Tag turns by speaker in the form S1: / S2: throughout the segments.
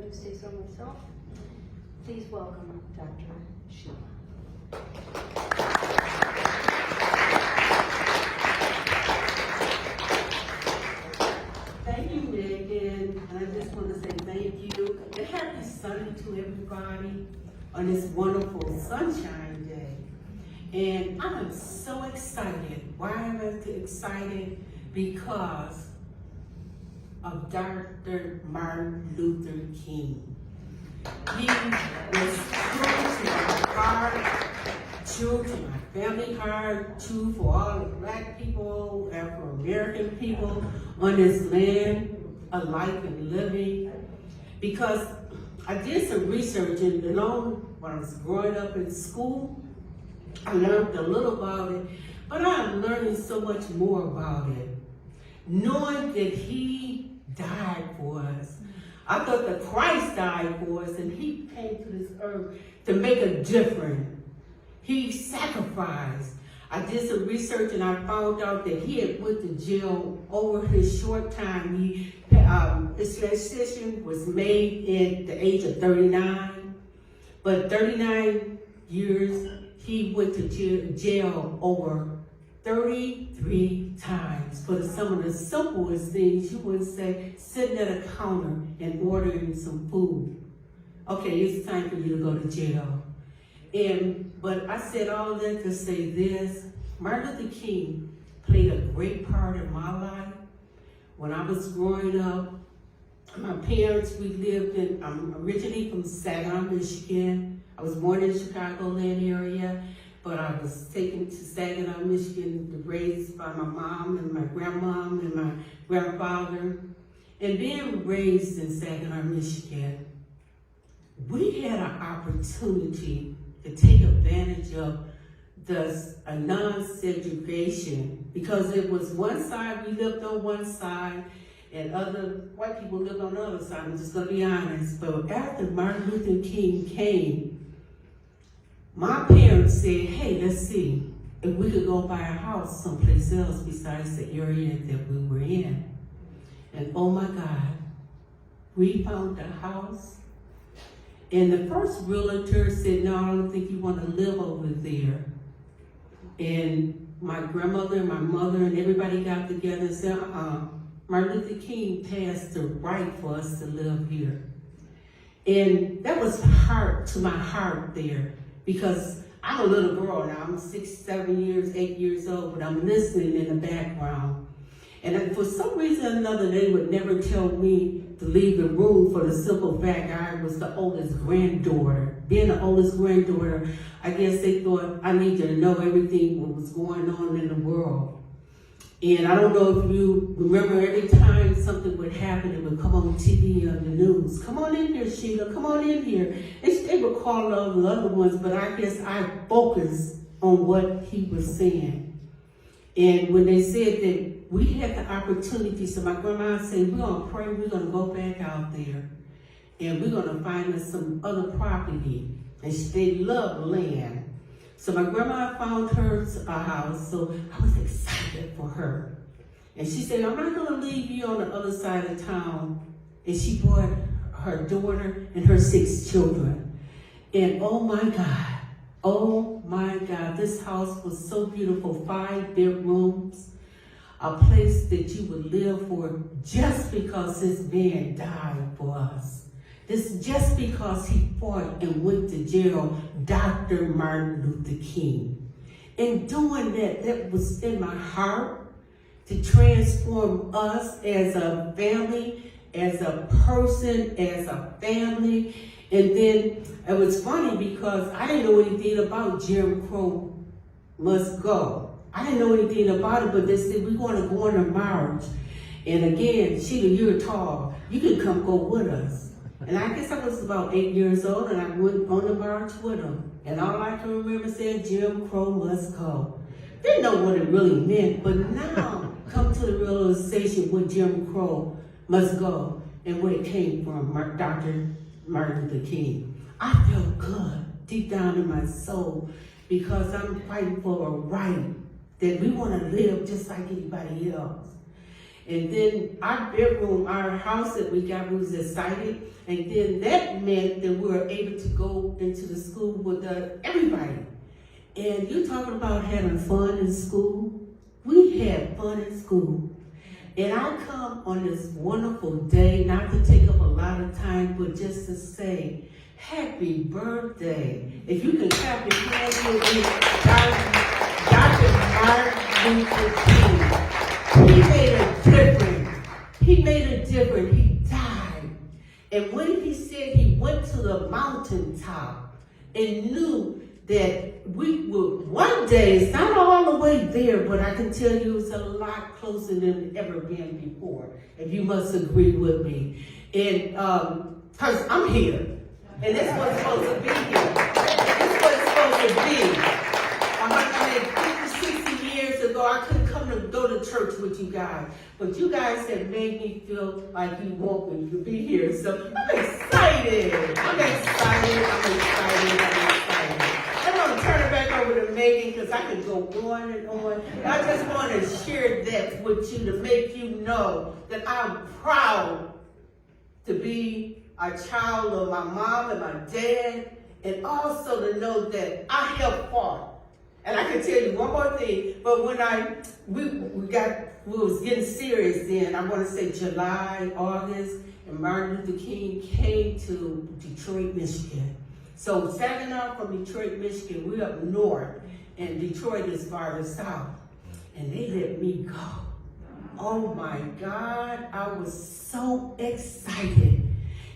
S1: do say so myself. Please welcome Dr. Sheila.
S2: Thank you, Megan. And I just want to say thank you. And happy Sunday to everybody on this wonderful sunshine day. And I'm so excited. Why am I excited? Because of Dr. Martin Luther King. He was true to my heart, true to my family heart, true for all the Black people, Afro-American people on this land of life and living. Because I did some research and when I was growing up in school, I learned a little about it, but I'm learning so much more about it. Knowing that he died for us. I thought that Christ died for us and he came to this earth to make a difference. He sacrificed. I did some research and I found out that he had went to jail over his short time. His transition was made at the age of 39, but 39 years he went to jail over 33 times for some of the simplest things you would say, sitting at a counter and ordering some food. Okay, it's time for you to go to jail. But I said all of that to say this. Martin Luther King played a great part in my life. When I was growing up, my parents, I'm originally from Saginaw, Michigan. I was born in the Chicagoland area, but I was taken to Saginaw, Michigan, raised by my mom and my grandmom and my grandfather. And being raised in Saginaw, Michigan, we had an opportunity to take advantage of a non-segregation, because it was one side, we lived on one side, and other white people lived on the other side. I'm just gonna be honest. But after Martin Luther King came, my parents said, hey, let's see if we could go buy a house someplace else besides the area that we were in. And oh my God, we found a house. And the first realtor said, no, I don't think you want to live over there. And my grandmother and my mother and everybody got together and said, Martin Luther King passed the right for us to live here. And that was hard to my heart there, because I'm a little girl now. I'm 6, 7 years, 8 years old, but I'm listening in the background. And for some reason or another, they would never tell me to leave the room for the simple fact I was the oldest granddaughter. Being the oldest granddaughter, I guess they thought I need to know everything what was going on in the world. And I don't know if you remember, every time something would happen, it would come on TV on the news. Come on in here, Sheila, come on in here. And they would call all the other ones, but I guess I focused on what he was saying. And when they said that we had the opportunity, so my grandma said, we're gonna pray, we're gonna go back out there, and we're gonna find us some other property. And they love land. So my grandma found her a house, so I was excited for her. And she said, I'm not gonna leave you on the other side of town. And she brought her daughter and her 6 children. And oh my God, this house was so beautiful, 5 bedrooms, a place that you would live for just because this man died for us. This just because he fought and went to jail, Dr. Martin Luther King. In doing that, that was in my heart to transform us as a family, as a person, as a family. And then it was funny because I didn't know anything about Jim Crow must go. I didn't know anything about it, but they said, we're going to go on a march. And again, Sheila, you're tall. You can come go with us. And I guess I was about 8 years old, and I went on the march with them. And all I can remember saying, Jim Crow must go. Didn't know what it really meant, but now come to the realization what Jim Crow must go and where it came from, Dr. Martin Luther King. I feel good deep down in my soul because I'm fighting for a right that we want to live just like anybody else. And then our bedroom, our house that we got, we was excited. And then that meant that we were able to go into the school with everybody. And you talking about having fun in school? We had fun in school. And I come on this wonderful day, not to take up a lot of time, but just to say, happy birthday. If you can clap your hands with me, Dr. Martin Luther King. He made a difference. He made a difference. He died. And when he said he went to the mountaintop and knew that we would one day, it's not all the way there, but I can tell you it's a lot closer than ever been before, if you must agree with me. And because I'm here, and this was supposed to be here. This was supposed to be. 150, 60 years ago, I couldn't come to go to church with you guys, but you guys have made me feel like you want me to be here. So I'm excited. I'm excited. I'm going to turn it back over to Megan because I can go on and on. I just want to share that with you to make you know that I'm proud to be a child of my mom and my dad, and also to know that I helped far. And I can tell you one more thing, but when we was getting serious then, I want to say July, August, and Martin Luther King came to Detroit, Michigan. So Saginaw from Detroit, Michigan, we're up north, and Detroit is farther south. And they let me go. Oh my God, I was so excited.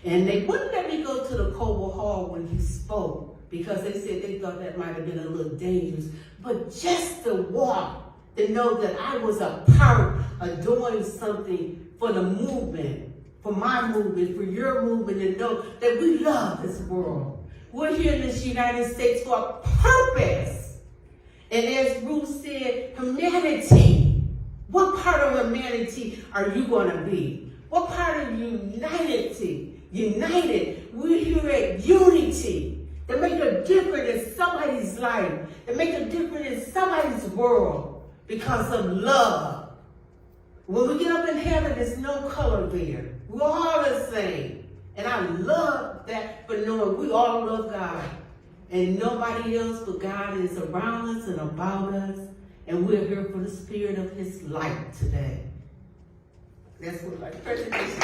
S2: And they wouldn't let me go to the Coble Hall when he spoke, because they said they thought that might have been a little dangerous. But just to walk, to know that I was a part of doing something for the movement, for my movement, for your movement, and know that we love this world. We're here in this United States for a purpose. And as Ruth said, humanity. What part of humanity are you going to be? What part of humanity? United. We're here at unity. To make a difference in somebody's life. To make a difference in somebody's world. Because of love. When we get up in heaven, there's no color there. We're all the same. And I love that for knowing we all love God. And nobody else but God is around us and about us. And we're here for the spirit of his light today. That's what my presentation is.